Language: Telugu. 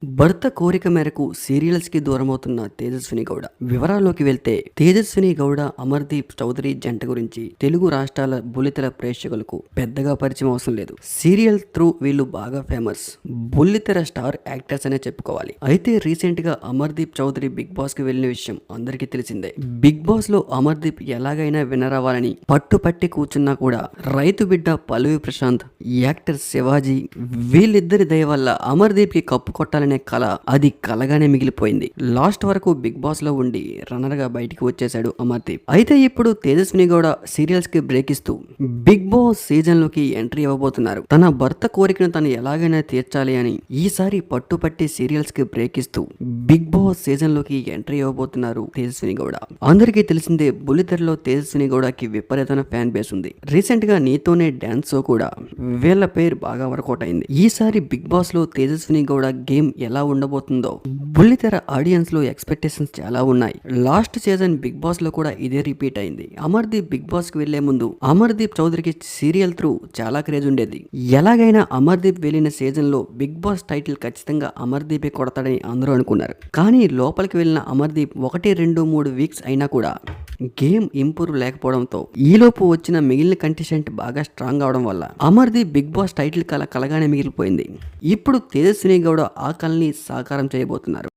భర్త కోరిక మేరకు సీరియల్స్ కి దూరమవుతున్న తేజస్విని గౌడ వివరాల్లోకి వెళ్తే తేజస్విని గౌడ అమర్దీప్ చౌదరి జంట గురించి తెలుగు రాష్ట్రాల బుల్లితెర ప్రేక్షకులకు పెద్దగా పరిచయం అవసరం లేదు. సీరియల్ త్రూ వీళ్ళు బాగా ఫేమస్ బుల్లితెర స్టార్ యాక్టర్స్ అనే చెప్పుకోవాలి. అయితే రీసెంట్ గా అమర్దీప్ చౌదరి బిగ్ బాస్ కి వెళ్లిన విషయం అందరికీ తెలిసిందే. బిగ్ బాస్ లో అమర్దీప్ ఎలాగైనా విన్నర్ అవ్వాలని పట్టుపట్టి కూర్చున్నా కూడా రైతు బిడ్డ పల్లవి ప్రశాంత్, యాక్టర్ శివాజీ వీళ్ళిద్దరి దయ వల్ల అమర్దీప్ కి కప్పు కొట్టాలని కళ అది కలగానే మిగిలిపోయింది. లాస్ట్ వరకు బిగ్ బాస్ లో ఉండి రన్నర్ గా బయటికి వచ్చేశాడు అమర్దీప్. అయితే ఇప్పుడు తేజస్విని గౌడ సీరియల్స్ కి బ్రేక్ ఇస్తూ బిగ్ బాస్ సీజన్ లోకి ఎంట్రీ ఇవ్వబోతున్నారు. తన భర్త కోరికను తను ఎలాగైనా తీర్చాలి అని ఈసారి పట్టుపట్టి సీరియల్స్ కి బ్రేక్ ఇస్తూ బిగ్ బాస్ సీజన్ లోకి ఎంట్రీ ఇవ్వబోతున్నారు తేజస్విని గౌడ. అందరికీ తెలిసిందే బుల్లితెరలో తేజస్విని గౌడకి విపరీతమైన ఫ్యాన్ బేస్ ఉంది. రీసెంట్ గా నీతోనే డాన్స్ షో కూడా వీళ్ళ పేరు బాగా వర్కౌట్ అయింది. ఈసారి బిగ్ బాస్ లో తేజస్విని గౌడ గేమ్ ఎలా ఉండబోతుందో బుల్లితెర ఆడియన్స్ లో ఎక్స్పెక్టేషన్స్ చాలా ఉన్నాయి. లాస్ట్ సీజన్ బిగ్ బాస్ లో కూడా ఇదే రిపీట్ అయింది. అమర్దీప్ బిగ్ బాస్ కి వెళ్లే ముందు అమర్దీప్ చౌదరికి సీరియల్ త్రూ చాలా క్రేజ్ ఉండేది. ఎలాగైనా అమర్దీప్ వెళ్ళిన సీజన్ లో బిగ్ బాస్ టైటిల్ ఖచ్చితంగా అమర్దీపే కొడతాడని అందరూ అనుకున్నారు. కానీ లోపలికి వెళ్ళిన అమర్దీప్ 1, 2, 3 వీక్స్ అయినా కూడా గేమ్ ఇంప్రూవ్ లేకపోవడంతో ఈలోపు వచ్చిన మిగిలిన కంటెస్టెంట్ బాగా స్ట్రాంగ్ అవడం వల్ల అమర్దీప్ బిగ్ బాస్ టైటిల్ కలగానే మిగిలిపోయింది. ఇప్పుడు తేజస్విని గౌడ ఆ కళని సాకారం చేయబోతున్నారు.